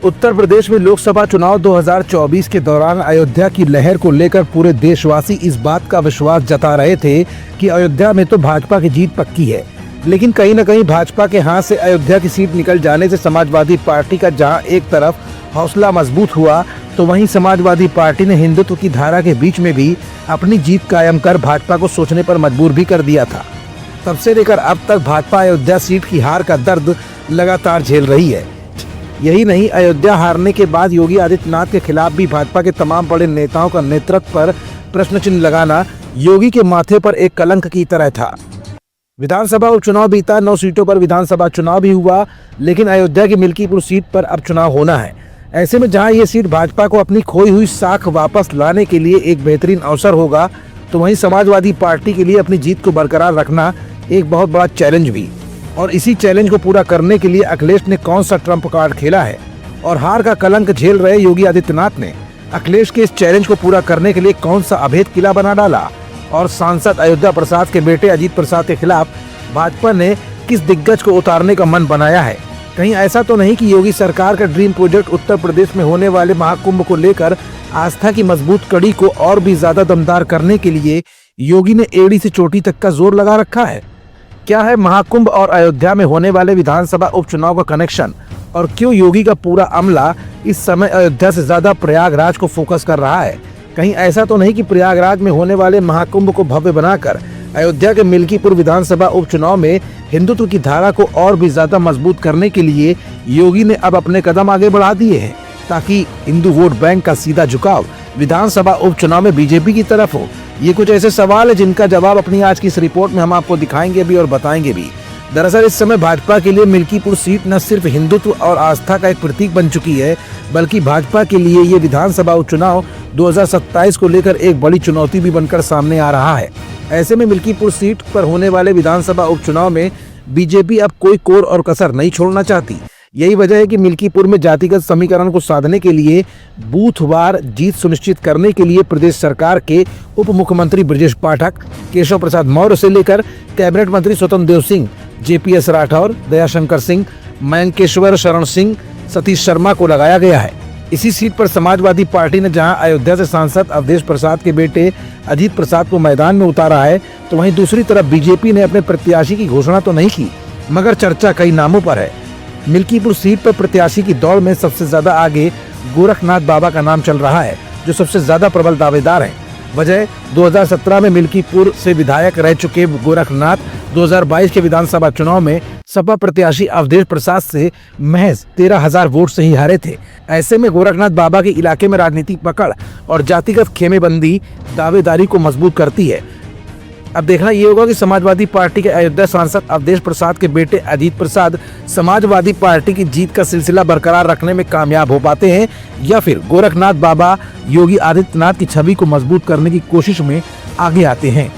उत्तर प्रदेश में लोकसभा चुनाव 2024 के दौरान अयोध्या की लहर को लेकर पूरे देशवासी इस बात का विश्वास जता रहे थे कि अयोध्या में तो भाजपा की जीत पक्की है। लेकिन कहीं न कहीं भाजपा के हाथ से अयोध्या की सीट निकल जाने से समाजवादी पार्टी का जहां एक तरफ हौसला मजबूत हुआ, तो वहीं समाजवादी पार्टी ने हिंदुत्व की धारा के बीच में भी अपनी जीत कायम कर भाजपा को सोचने पर मजबूर भी कर दिया था। तब से लेकर अब तक भाजपा अयोध्या सीट की हार का दर्द लगातार झेल रही है। यही नहीं, अयोध्या हारने के बाद योगी आदित्यनाथ के खिलाफ भी भाजपा के तमाम बड़े नेताओं का नेतृत्व पर प्रश्न चिन्ह लगाना योगी के माथे पर एक कलंक की तरह था। विधानसभा उपचुनाव बीता, 9 सीटों पर विधानसभा चुनाव भी हुआ, लेकिन अयोध्या की मिल्कीपुर सीट पर अब चुनाव होना है। ऐसे में जहां ये सीट भाजपा को अपनी खोई हुई साख वापस लाने के लिए एक बेहतरीन अवसर होगा, तो वहीं समाजवादी पार्टी के लिए अपनी जीत को बरकरार रखना एक बहुत बड़ा चैलेंज भी। और इसी चैलेंज को पूरा करने के लिए अखिलेश ने कौन सा ट्रम्प कार्ड खेला है, और हार का कलंक झेल रहे योगी आदित्यनाथ ने अखिलेश के इस चैलेंज को पूरा करने के लिए कौन सा अभेद किला बना डाला, और सांसद अयोध्या प्रसाद के बेटे अजीत प्रसाद के खिलाफ भाजपा ने किस दिग्गज को उतारने का मन बनाया है। कहीं ऐसा तो नहीं कि योगी सरकार का ड्रीम प्रोजेक्ट उत्तर प्रदेश में होने वाले महाकुंभ को लेकर आस्था की मजबूत कड़ी को और भी ज्यादा दमदार करने के लिए योगी ने एड़ी से चोटी तक का जोर लगा रखा है। क्या है महाकुंभ और अयोध्या में होने वाले विधानसभा उपचुनाव का कनेक्शन, और क्यों योगी का पूरा अमला इस समय अयोध्या से ज्यादा प्रयागराज को फोकस कर रहा है। कहीं ऐसा तो नहीं कि प्रयागराज में होने वाले महाकुंभ को भव्य बनाकर अयोध्या के मिल्कीपुर विधानसभा उपचुनाव में हिंदुत्व की धारा को और भी ज्यादा मजबूत करने के लिए योगी ने अब अपने कदम आगे बढ़ा दिए हैं, ताकि हिंदू वोट बैंक का सीधा झुकाव विधानसभा उपचुनाव में बीजेपी की तरफ हो। ये कुछ ऐसे सवाल है जिनका जवाब अपनी आज की इस रिपोर्ट में हम आपको दिखाएंगे भी और बताएंगे भी। दरअसल इस समय भाजपा के लिए मिल्कीपुर सीट न सिर्फ हिंदुत्व और आस्था का एक प्रतीक बन चुकी है, बल्कि भाजपा के लिए ये विधानसभा उपचुनाव 2027 को लेकर एक बड़ी चुनौती भी बनकर सामने आ रहा है। ऐसे में मिल्कीपुर सीट पर होने वाले विधानसभा उपचुनाव में बीजेपी अब कोई कोर और कसर नहीं छोड़ना चाहती। यही वजह है कि मिल्कीपुर में जातिगत समीकरण को साधने के लिए बूथवार जीत सुनिश्चित करने के लिए प्रदेश सरकार के उप मुख्यमंत्री ब्रजेश पाठक, केशव प्रसाद मौर्य से लेकर कैबिनेट मंत्री स्वतंत्र देव सिंह, जेपीएस राठौर, दयाशंकर सिंह, मयंकेश्वर शरण सिंह, सतीश शर्मा को लगाया गया है। इसी सीट पर समाजवादी पार्टी ने जहां अयोध्या से सांसद अवधेश प्रसाद के बेटे अजीत प्रसाद को मैदान में उतारा है, तो वहीं दूसरी तरफ बीजेपी ने अपने प्रत्याशी की घोषणा तो नहीं की, मगर चर्चा कई नामों पर है। मिल्कीपुर सीट पर प्रत्याशी की दौड़ में सबसे ज्यादा आगे गोरखनाथ बाबा का नाम चल रहा है, जो सबसे ज्यादा प्रबल दावेदार हैं। वजह 2017 में मिल्कीपुर से विधायक रह चुके गोरखनाथ 2022 के विधानसभा चुनाव में सपा प्रत्याशी अवधेश प्रसाद से महज 13,000 वोट से ही हारे थे। ऐसे में गोरखनाथ बाबा के इलाके में राजनीतिक पकड़ और जातिगत खेमेबंदी दावेदारी को मजबूत करती है। अब देखना ये होगा कि समाजवादी पार्टी के अयोध्या सांसद अवधेश प्रसाद के बेटे अजीत प्रसाद समाजवादी पार्टी की जीत का सिलसिला बरकरार रखने में कामयाब हो पाते हैं, या फिर गोरखनाथ बाबा योगी आदित्यनाथ की छवि को मजबूत करने की कोशिश में आगे आते हैं।